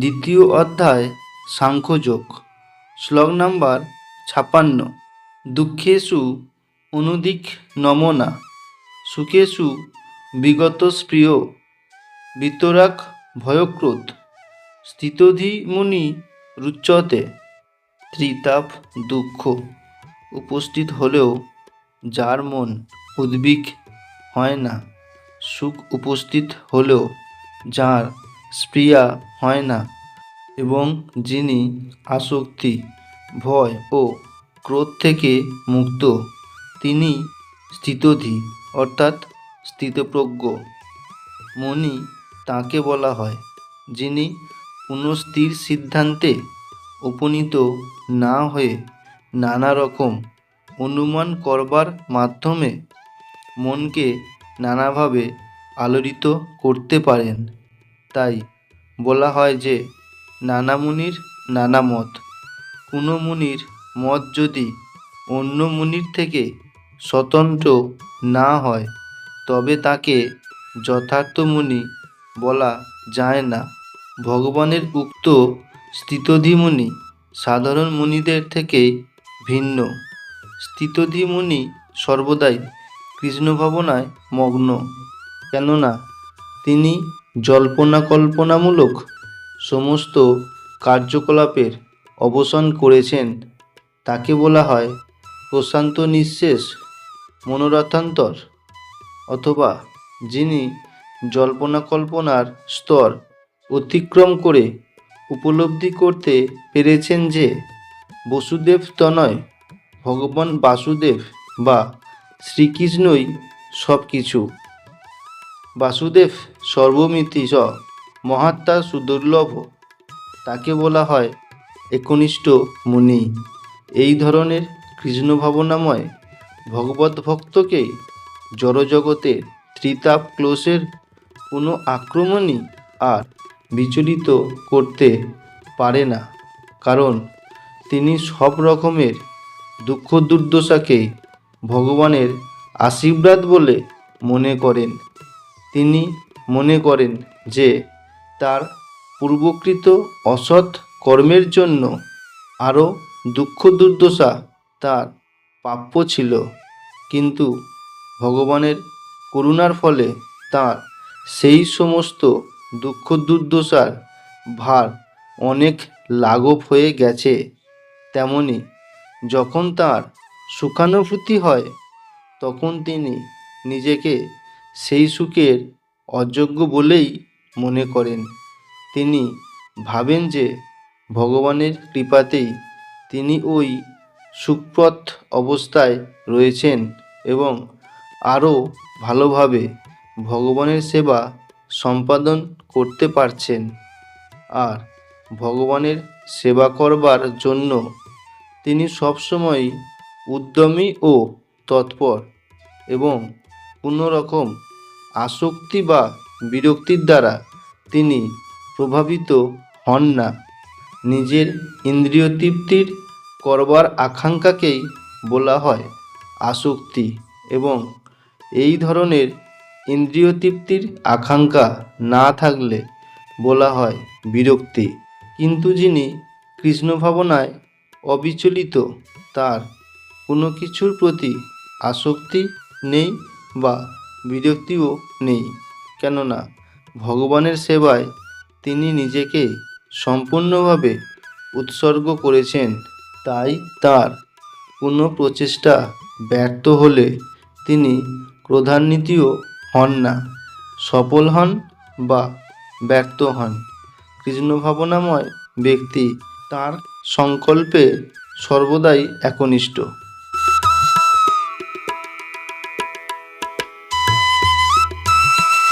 দ্বিতীয় অধ্যায় সাংখ্যযোগ। শ্লোক নাম্বার 56। দুঃখেষু অনুদিক নমনা সুখেষু বিগত স্প্রিয় বিতরাগ ভয়ক্রোধ স্থিতধি মুনি রুচ্যতে। ত্রিতাপ দুঃখ উপস্থিত হলেও যার মন উদ্বিগ হয় না, সুখ উপস্থিত হলেও যার স্পৃহা হয় না, এবং যিনি আসক্তি, ভয় ও ক্রোধ থেকে মুক্ত, তিনি স্থিতধি অর্থাৎ স্থিতপ্রজ্ঞ। মনি তাকে বলা হয় যিনি কোনো স্থির সিদ্ধান্তে উপনীত না হয়ে নানা রকম অনুমান করবার মাধ্যমে মনকে নানাভাবে আলোড়িত করতে পারেন। তাই বলা হয় যে নানা মুনির নানা মত। কোনো মুনির মত যদি অন্য মুনির থেকে স্বতন্ত্র না হয় তবে তাকে যথার্থ মুনি বলা যায় না। ভগবানের উক্ত স্থিতধি মুনি সাধারণ মুনিদের থেকে ভিন্ন। স্থিতধি মুনি সর্বদাই কৃষ্ণ ভাবনায় মগ্ন, কেননা তিনি জল্পনা কল্পনামূলক সমস্ত কার্যকলাপের অবসান করেছেন। তাকে বলা হয় প্রশান্ত নিঃশেষ মনোরথান্তর, অথবা যিনি জল্পনা কল্পনার স্তর অতিক্রম করে উপলব্ধি করতে পেরেছেন যে বসুদেব তনয় ভগবান বাসুদেব বা শ্রীকৃষ্ণই সব কিছু। বাসুদেব সর্বমিতি স মহাত্মা সুদুর্লভ। তাকে বলা হয় একনিষ্ঠ মুনি। এই ধরনের কৃষ্ণ ভাবনাময় ভগবত ভক্তকে জড়জগতের ত্রিতাপ ক্লেশের কোনো আক্রমণই আর বিচলিত করতে পারে না, কারণ তিনি সব রকমের দুঃখ দুর্দশাকে ভগবানের আশীর্বাদ বলে মনে করেন। তিনি মনে করেন যে তার পূর্বকৃত অসৎ কর্মের জন্য আরও দুঃখ দুর্দশা তার প্রাপ্য ছিল, কিন্তু ভগবানের করুণার ফলে তার সেই সমস্ত দুঃখ দুর্দশার ভার অনেক লাঘব হয়ে গেছে। তেমনি যখন তার সুখানুভূতি হয় তখন তিনি নিজেকে সেই সুখের অযোগ্য বলেই মনে করেন। তিনি ভাবেন যে ভগবানের কৃপাতেই তিনি ওই সুখপ্রদ অবস্থায় রয়েছেন এবং আরও ভালোভাবে ভগবানের সেবা সম্পাদন করতে পারছেন। আর ভগবানের সেবা করবার জন্য তিনি সবসময়ই উদ্যমী ও তৎপর, এবং কোনো রকম আসক্তি বা বিরক্তির দ্বারা তিনি প্রভাবিত হন না। নিজের ইন্দ্রিয় তৃপ্তির করবার আকাঙ্ক্ষাকেই বলা হয় আসক্তি, এবং এই ধরনের ইন্দ্রিয় তৃপ্তির আকাঙ্ক্ষা না থাকলে বলা হয় বিরক্তি। কিন্তু যিনি কৃষ্ণ ভাবনায় অবিচলিত, তার কোনো কিছুর প্রতি আসক্তি নেই বা বিরক্তিও নেই, কেননা ভগবানের সেবায় তিনি নিজেকে সম্পূর্ণভাবে উৎসর্গ করেছেন। তাই তার কোনো প্রচেষ্টা ব্যর্থ হলে তিনি ক্রোধান্বিতও হন না, সফল হন বা ব্যর্থ হন। কৃষ্ণ ভাবনাময় ব্যক্তি তার সংকল্পে সর্বদাই একনিষ্ঠ।